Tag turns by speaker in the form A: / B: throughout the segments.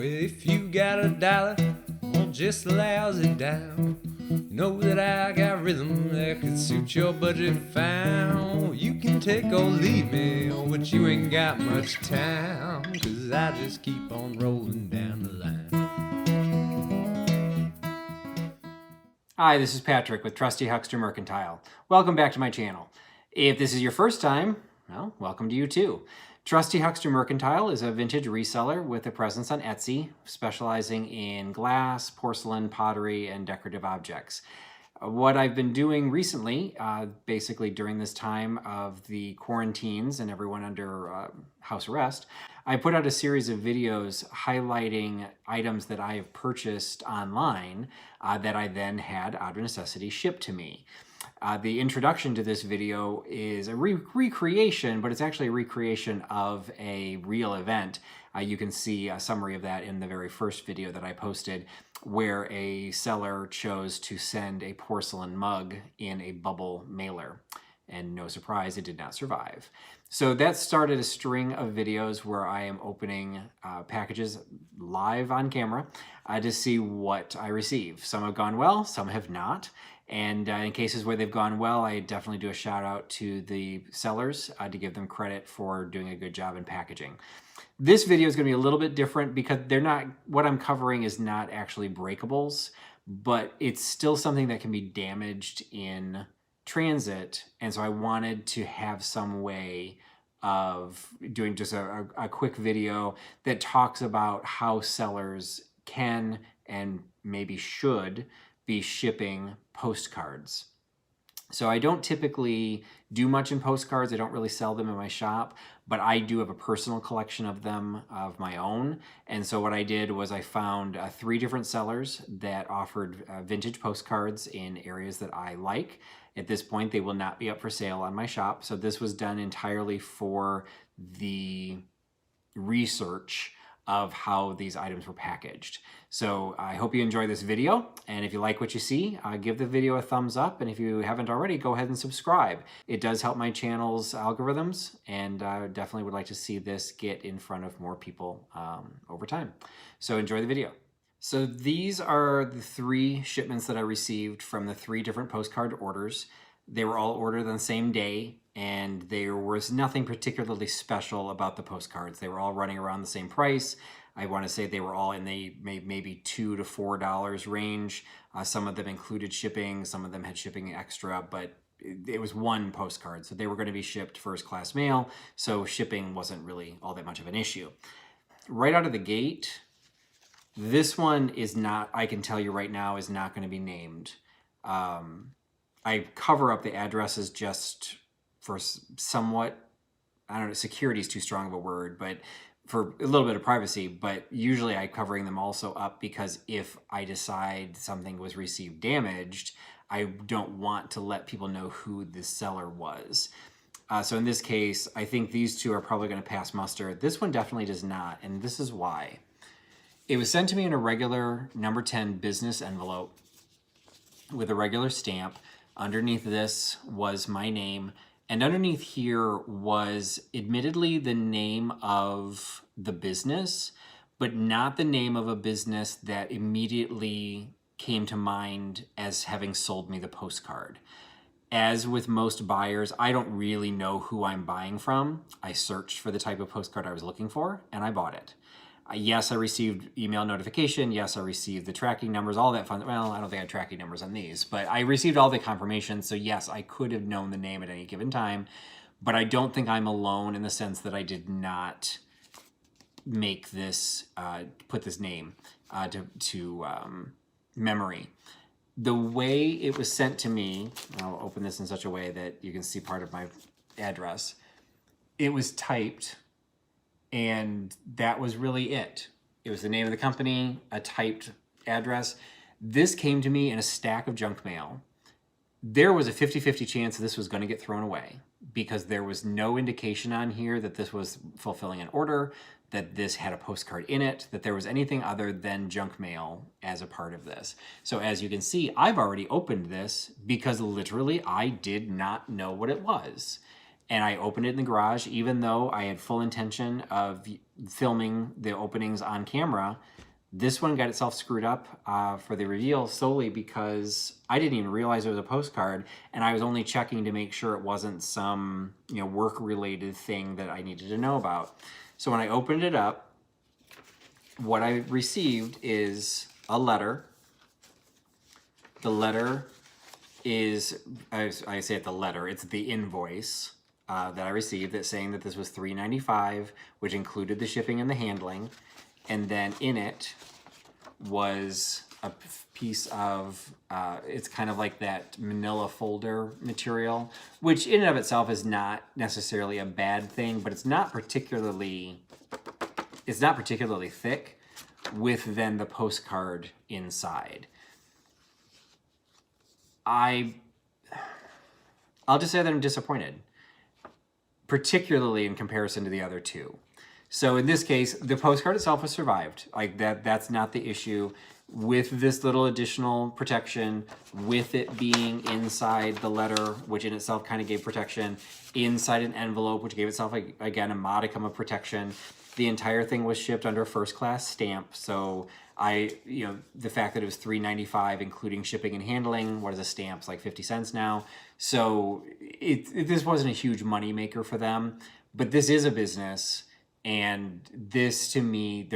A: if you got a dollar or just a lousy dime, know that I got rhythm that could suit your budget fine. You can take or leave me, but you ain't got much time, 'cause I just keep on rolling down the line.
B: Hi, this is Patrick with Trusty Huckster Mercantile. Welcome back to my channel. If this is your first time, well, welcome to you too. Trusty Huckster Mercantile is a vintage reseller with a presence on Etsy, specializing in glass, porcelain, pottery, and decorative objects. What I've been doing recently, basically during this time of the quarantines and everyone under house arrest, I put out a series of videos highlighting items that I have purchased online that I then had out of necessity shipped to me. The introduction to this video is a recreation, but it's actually a recreation of a real event. You can see a summary of that in the very first video that I posted, where a seller chose to send a porcelain mug in a bubble mailer. And no surprise, it did not survive. So that started a string of videos where I am opening packages live on camera to see what I receive. Some have gone well, some have not. And in cases where they've gone well, I definitely do a shout out to the sellers to give them credit for doing a good job in packaging. This video is going to be a little bit different because what I'm covering is not actually breakables, but it's still something that can be damaged in transit. And so I wanted to have some way of doing just a quick video that talks about how sellers can and maybe should be shipping postcards. So I don't typically do much in postcards. I don't really sell them in my shop, but I do have a personal collection of them of my own. And so what I did was I found 3 different sellers that offered vintage postcards in areas that I like. At this point, they will not be up for sale on my shop. So this was done entirely for the research of how these items were packaged. So I hope you enjoy this video, and if you like what you see, give the video a thumbs up, and if you haven't already, go ahead and subscribe. It does help my channel's algorithms, and I definitely would like to see this get in front of more people over time. So enjoy the video. So these are the 3 shipments that I received from the 3 different postcard orders. They were all ordered on the same day, and there was nothing particularly special about the postcards. They were all running around the same price. I want to say they were all in the maybe $2 to $4 range. Some of them included shipping, some of them had shipping extra, but it was one postcard. So they were going to be shipped first class mail, so shipping wasn't really all that much of an issue. Right out of the gate, this one is not, I can tell you right now, is not going to be named. I cover up the addresses just for somewhat, I don't know, security is too strong of a word, but for a little bit of privacy. But usually I'm covering them also up because if I decide something was received damaged, I don't want to let people know who the seller was. So in this case, I think these 2 are probably going to pass muster. This one definitely does not, and this is why. It was sent to me in a regular number 10 business envelope with a regular stamp. Underneath this was my name, and underneath here was admittedly the name of the business, but not the name of a business that immediately came to mind as having sold me the postcard. As with most buyers, I don't really know who I'm buying from. I searched for the type of postcard I was looking for, and I bought it. Yes, I received email notification. Yes, I received the tracking numbers, all that fun. Well, I don't think I had tracking numbers on these, but I received all the confirmation. So yes, I could have known the name at any given time, but I don't think I'm alone in the sense that I did not make this, put this name to memory. The way it was sent to me, I'll open this in such a way that you can see part of my address. It was typed, and that was really it. It was the name of the company, a typed address. This came to me in a stack of junk mail. There was a 50-50 chance this was going to get thrown away because there was no indication on here that this was fulfilling an order, that this had a postcard in it, that there was anything other than junk mail as a part of this. So as you can see, I've already opened this because literally I did not know what it was. And I opened it in the garage, even though I had full intention of filming the openings on camera. This one got itself screwed up for the reveal solely because I didn't even realize it was a postcard, and I was only checking to make sure it wasn't some work-related thing that I needed to know about. So when I opened it up, what I received is a letter. The letter is, I say it the letter, it's the invoice that I received that's saying that this was $3.95, which included the shipping and the handling. And then in it was a piece of, it's kind of like that manila folder material, which in and of itself is not necessarily a bad thing, but it's not particularly thick with then the postcard inside. I'll just say that I'm disappointed, particularly in comparison to the other two. So in this case, the postcard itself has survived. Like that's not the issue. With this little additional protection, with it being inside the letter, which in itself kind of gave protection, inside an envelope, which gave itself, again, a modicum of protection. The entire thing was shipped under a first-class stamp, so the fact that it was $3.95, including shipping and handling, what is a stamp? It's like 50 cents now. So this wasn't a huge money maker for them, but this is a business, and this, to me,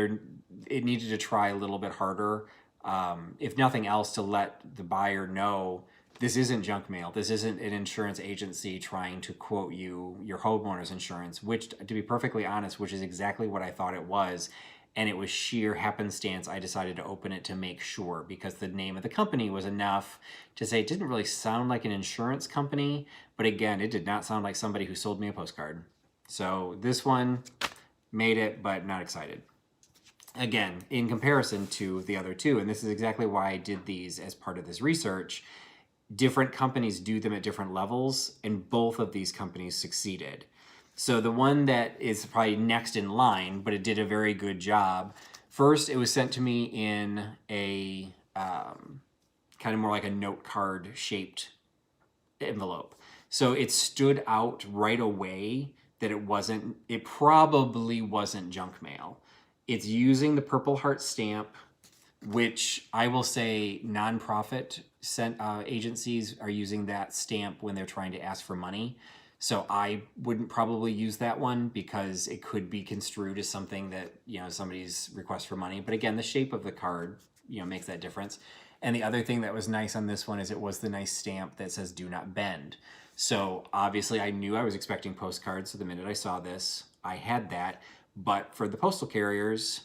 B: it needed to try a little bit harder. If nothing else, to let the buyer know this isn't junk mail. This isn't an insurance agency trying to quote you your homeowner's insurance, which, to be perfectly honest, which is exactly what I thought it was. And it was sheer happenstance. I decided to open it to make sure, because the name of the company was enough to say it didn't really sound like an insurance company. But again, it did not sound like somebody who sold me a postcard. So this one made it, but not excited. Again, in comparison to the other two, and this is exactly why I did these as part of this research, different companies do them at different levels, and both of these companies succeeded. So the one that is probably next in line, but it did a very good job. First, it was sent to me in a kind of more like a note card shaped envelope. So it stood out right away that it probably wasn't junk mail. It's using the Purple Heart stamp, which I will say nonprofit agencies are using that stamp when they're trying to ask for money. So I wouldn't probably use that one because it could be construed as something that, somebody's request for money. But again, the shape of the card, makes that difference. And the other thing that was nice on this one is it was the nice stamp that says "Do not bend." So obviously I knew I was expecting postcards. So the minute I saw this, I had that. But for the postal carriers,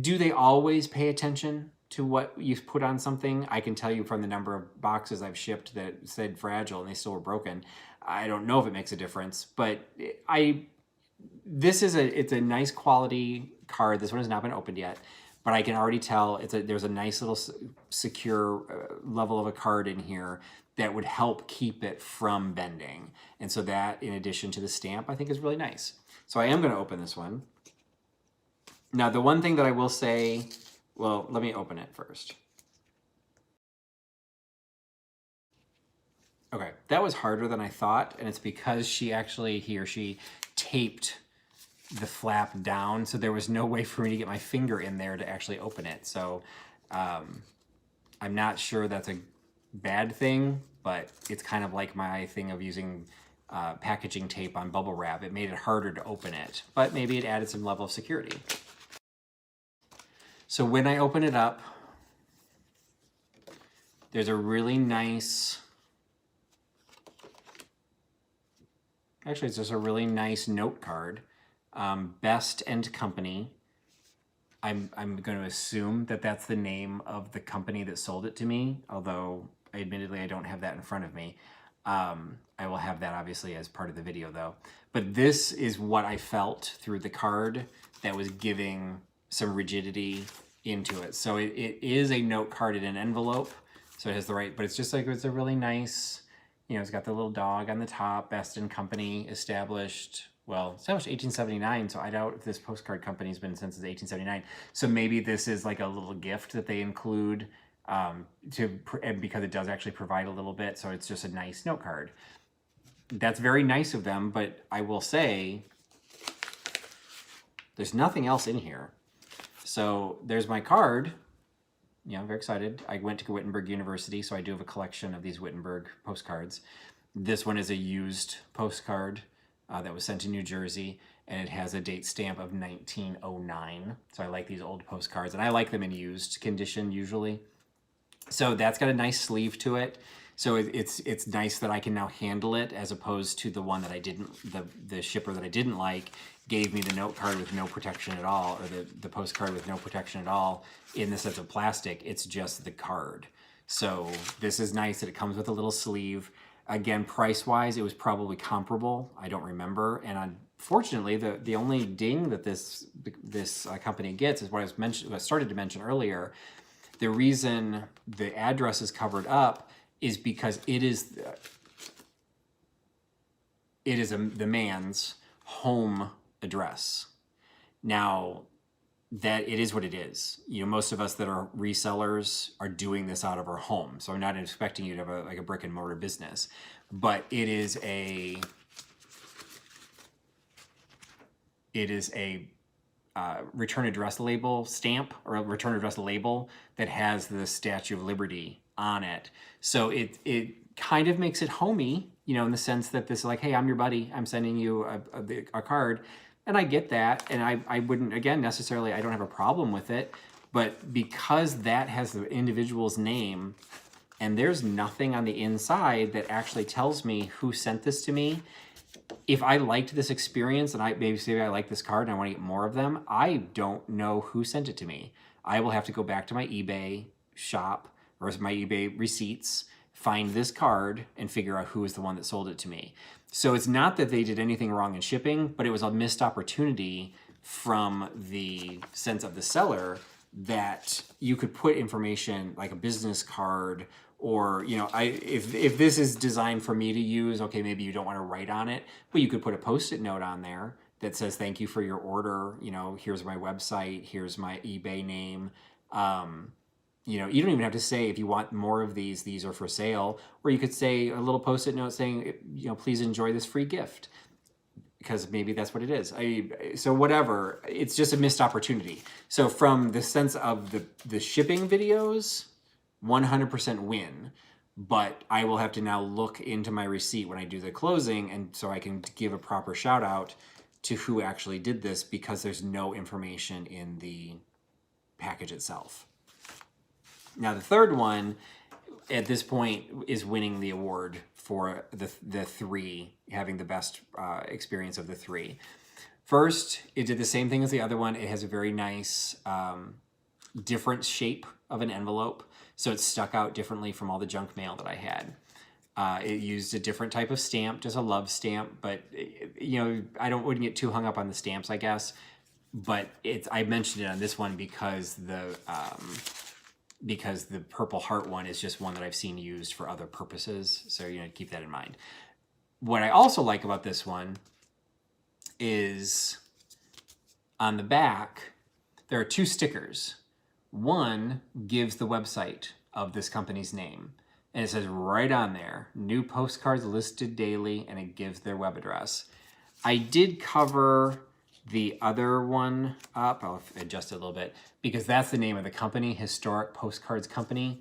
B: do they always pay attention to what you put on something? I can tell you from the number of boxes I've shipped that said fragile and they still were broken. I don't know if it makes a difference, but it's a nice quality card. This one has not been opened yet, but I can already tell there's a nice little secure level of a card in here that would help keep it from bending. And so that, in addition to the stamp, I think is really nice. So I am going to open this one. Now, the one thing that I will say, well, let me open it first. Okay, that was harder than I thought, and it's because he or she taped the flap down, so there was no way for me to get my finger in there to actually open it. So I'm not sure that's a bad thing, but it's kind of like my thing of using packaging tape on bubble wrap. It made it harder to open it, but maybe it added some level of security. So when I open it up, there's a really nice, actually it's just a really nice note card. Best and Company. I'm going to assume that that's the name of the company that sold it to me, although admittedly I don't have that in front of me. I will have that obviously as part of the video though. But this is what I felt through the card that was giving some rigidity into it. So it is a note card in an envelope, so it has the right, but it's just like, it's a really nice, it's got the little dog on the top, Best and Company, established 1879, so I doubt if this postcard company's been since 1879. So maybe this is like a little gift that they include and because it does actually provide a little bit, so it's just a nice note card. That's very nice of them, but I will say There's nothing else in here. So there's my card. I'm very excited. I went to Wittenberg University, so I do have a collection of these Wittenberg postcards. This one is a used postcard that was sent to New Jersey, and it has a date stamp of 1909. So I like these old postcards, and I like them in used condition usually. So that's got a nice sleeve to it. So it's nice that I can now handle it, as opposed to the one that I didn't, the shipper that I didn't like gave me the note card with no protection at all, or the postcard with no protection at all in the sense of plastic. It's just the card. So this is nice that it comes with a little sleeve. Again, price-wise, it was probably comparable. I don't remember. And unfortunately, the only ding that this company gets is what I started to mention earlier. The reason the address is covered up is because it is the man's home address. Now, that it is what it is. Most of us that are resellers are doing this out of our home. So I'm not expecting you to have a brick and mortar business, but it is a return address label stamp, or a return address label that has the Statue of Liberty on it. So it kind of makes it homey, in the sense that this is like, hey, I'm your buddy. I'm sending you a card. And I get that, and I wouldn't, again, necessarily, I don't have a problem with it, but because that has the individual's name, and there's nothing on the inside that actually tells me who sent this to me, if I liked this experience, and maybe I like this card and I want to get more of them, I don't know who sent it to me. I will have to go back to my eBay shop, or my eBay receipts, find this card, and figure out who is the one that sold it to me. So it's not that they did anything wrong in shipping, but it was a missed opportunity from the sense of the seller that you could put information like a business card, or, if this is designed for me to use, okay, maybe you don't want to write on it, but you could put a Post-it note on there that says, thank you for your order. Here's my website, here's my eBay name. You don't even have to say, if you want more of these are for sale, or you could say a little Post-it note saying, please enjoy this free gift, because maybe that's what it is. So whatever, it's just a missed opportunity. So from the sense of the shipping videos, 100% win, but I will have to now look into my receipt when I do the closing, and so I can give a proper shout out to who actually did this, because there's no information in the package itself. Now, the third one at this point is winning the award for the three, having the best experience of the three. First, it did the same thing as the other one. It has a very nice, different shape of an envelope, so it stuck out differently from all the junk mail that I had. It used a different type of stamp, just a love stamp, but I wouldn't get too hung up on the stamps, I guess. But I mentioned it on this one because the Purple Heart one is just one that I've seen used for other purposes. So, keep that in mind. What I also like about this one is on the back, there are two stickers. One gives the website of this company's name, and it says right on there, new postcards listed daily, and it gives their web address. I did cover the other one up. I'll adjust it a little bit, because that's the name of the company, Historic Postcards Company.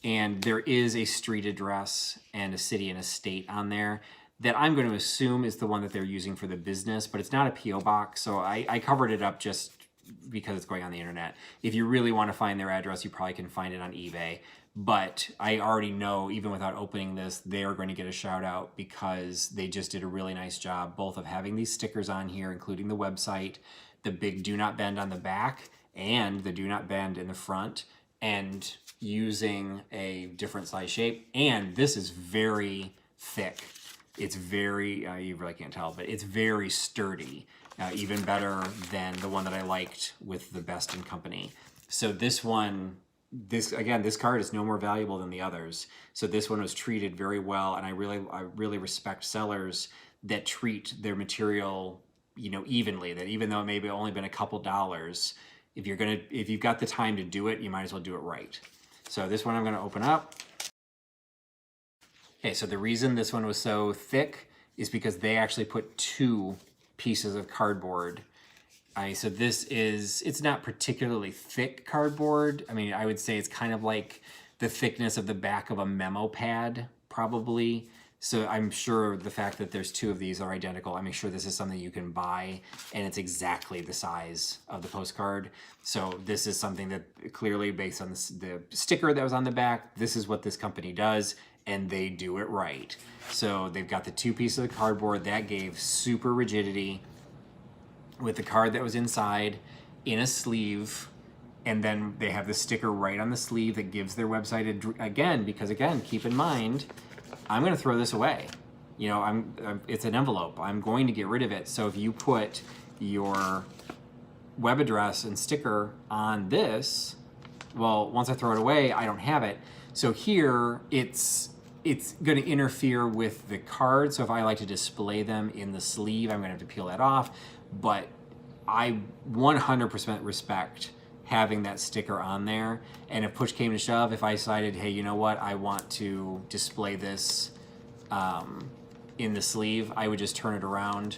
B: And there is a street address and a city and a state on there that I'm going to assume is the one that they're using for the business, but it's not a P.O. box. So I covered it up just because it's going on the internet. If you really want to find their address, you probably can find it on eBay. But I already know, even without opening this, they are going to get a shout out, because they just did a really nice job, both of having these stickers on here, including the website, the big do not bend on the back, and the do not bend in the front, and using a different size shape. And this is very thick. It's very, you really can't tell, but it's very sturdy, even better than the one that I liked with the Best in Company. So this one, this card is no more valuable than the others. So this one was treated very well, and I really respect sellers that treat their material, evenly. That even though it may have only been a couple dollars, if you've got the time to do it, you might as well do it right. So this one I'm going to open up. Okay, so the reason this one was so thick is because they actually put two pieces of cardboard So this is, it's not particularly thick cardboard. I mean, I would say it's kind of like the thickness of the back of a memo pad, probably. So I'm sure the fact that there's two of these are identical, I'm sure this is something you can buy and it's exactly the size of the postcard. So this is something that clearly, based on the sticker that was on the back, this is what this company does, and they do it right. So they've got the two pieces of cardboard that gave super rigidity, with the card that was inside in a sleeve, and then they have the sticker right on the sleeve that gives their website again, because again, keep in mind, I'm going to throw this away. You know, it's an envelope. I'm going to get rid of it. So if you put your web address and sticker on this, well, once I throw it away, I don't have it. So here, it's going to interfere with the card. So if I like to display them in the sleeve, I'm going to have to peel that off. But I 100% respect having that sticker on there. And if push came to shove, if I decided, hey, you know what, I want to display this in the sleeve, I would just turn it around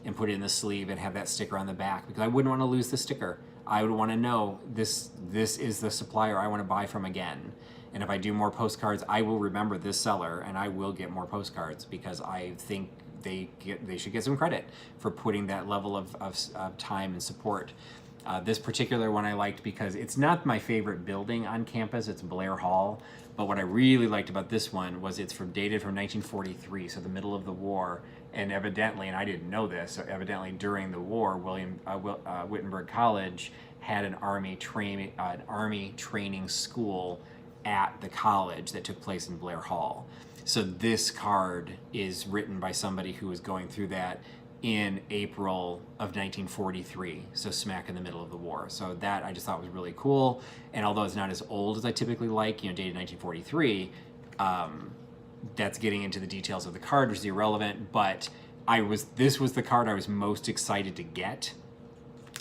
B: and put it in the sleeve and have that sticker on the back, because I wouldn't want to lose the sticker. I would want to know this is the supplier I want to buy from again. And if I do more postcards, I will remember this seller and I will get more postcards, because I think they should get some credit for putting that level of time and support. This particular one I liked because it's not my favorite building on campus, it's Blair Hall, but what I really liked about this one was it's dated from 1943, so the middle of the war, and evidently, and I didn't know this, so evidently during the war, Wittenberg College had an army training school at the college that took place in Blair Hall. So this card is written by somebody who was going through that in April of 1943, so smack in the middle of the war. So that I just thought was really cool. And although it's not as old as I typically like, you know, dated 1943, that's getting into the details of the card, which is irrelevant, but this was the card I was most excited to get.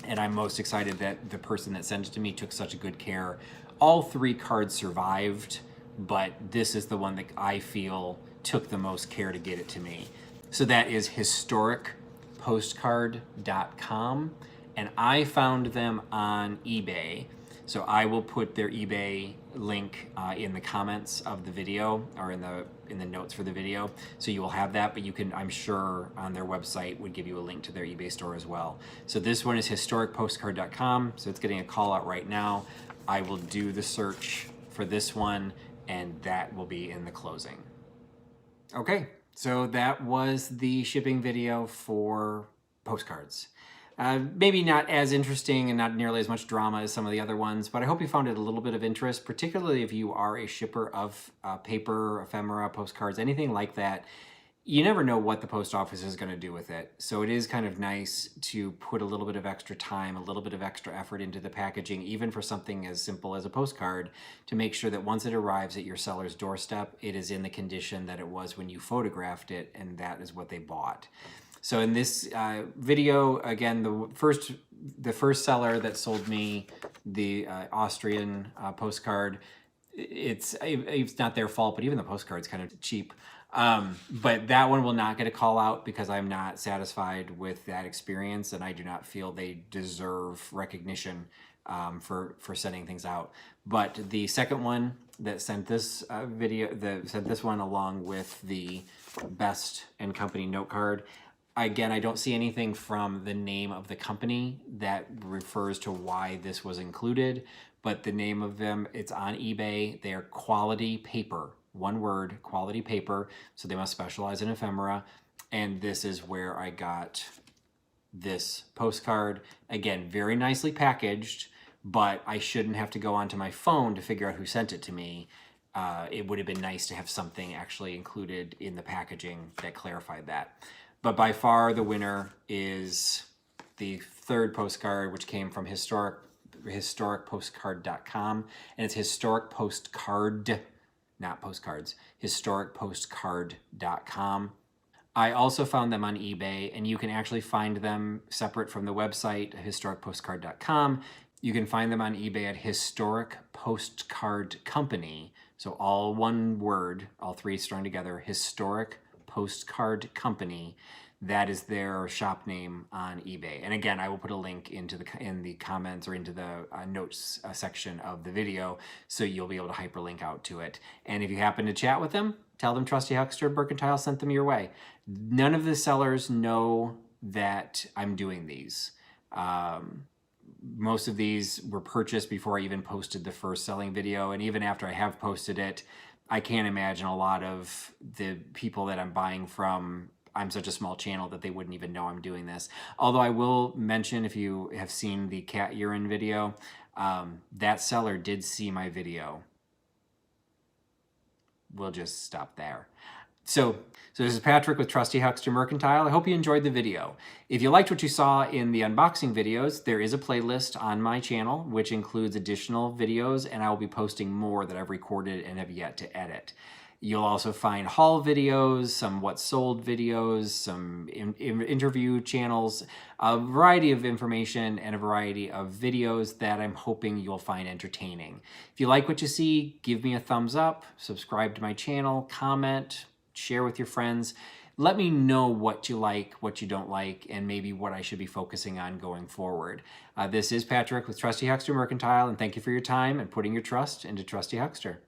B: And I'm most excited that the person that sent it to me took such a good care. All three cards survived, but this is the one that I feel took the most care to get it to me. So that is HistoricPostcard.com, and I found them on eBay. So I will put their eBay link in the comments of the video, or in the notes for the video. So you will have that, but you can, I'm sure on their website would give you a link to their eBay store as well. So this one is HistoricPostcard.com. So it's getting a call out right now. I will do the search for this one, and that will be in the closing. Okay, so that was the shipping video for postcards. Maybe not as interesting and not nearly as much drama as some of the other ones, but I hope you found it a little bit of interest, particularly if you are a shipper of paper, ephemera, postcards, anything like that. You never know what the post office is going to do with it. So it is kind of nice to put a little bit of extra time, a little bit of extra effort into the packaging, even for something as simple as a postcard, to make sure that once it arrives at your seller's doorstep, it is in the condition that it was when you photographed it, and that is what they bought. So in this video, again, the first seller that sold me the Austrian postcard, it's not their fault, but even the postcard's kind of cheap. But that one will not get a call out because I'm not satisfied with that experience, and I do not feel they deserve recognition for sending things out. But the second one that sent this sent this one along with the Best & Company note card. Again, I don't see anything from the name of the company that refers to why this was included, but the name of them, it's on eBay. They are QualityPaper. One word, QualityPaper. So they must specialize in ephemera. And this is where I got this postcard. Again, very nicely packaged, but I shouldn't have to go onto my phone to figure out who sent it to me. It would have been nice to have something actually included in the packaging that clarified that. But by far the winner is the third postcard, which came from HistoricPostcard.com, and it's Historic Postcard, not postcards, HistoricPostcard.com. I also found them on eBay, and you can actually find them separate from the website, HistoricPostcard.com. You can find them on eBay at HistoricPostcardCompany. So all one word, all three strung together, HistoricPostcardCompany. that is their shop name on eBay. And again, I will put a link in the comments or into the notes section of the video, so you'll be able to hyperlink out to it. And if you happen to chat with them, tell them Trusty Huckster Mercantile sent them your way. None of the sellers know that I'm doing these. Most of these were purchased before I even posted the first selling video, and even after I have posted it, I can't imagine a lot of the people that I'm buying from, I'm such a small channel that they wouldn't even know I'm doing this. Although I will mention, if you have seen the cat urine video, that seller did see my video. We'll just stop there. So this is Patrick with Trusty Huckster Mercantile. I hope you enjoyed the video. If you liked what you saw in the unboxing videos, there is a playlist on my channel which includes additional videos, and I will be posting more that I've recorded and have yet to edit. You'll also find haul videos, some what sold videos, some interview channels, a variety of information and a variety of videos that I'm hoping you'll find entertaining. If you like what you see, give me a thumbs up, subscribe to my channel, comment, share with your friends. Let me know what you like, what you don't like, and maybe what I should be focusing on going forward. This is Patrick with Trusty Huckster Mercantile, and thank you for your time and putting your trust into Trusty Huckster.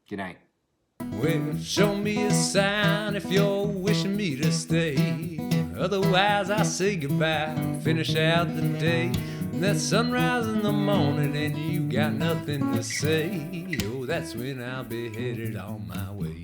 B: Good night.
A: Well, show me a sign if you're wishing me to stay. Otherwise, I say goodbye, finish out the day. And that sunrise in the morning and you got nothing to say. Oh, that's when I'll be headed on my way.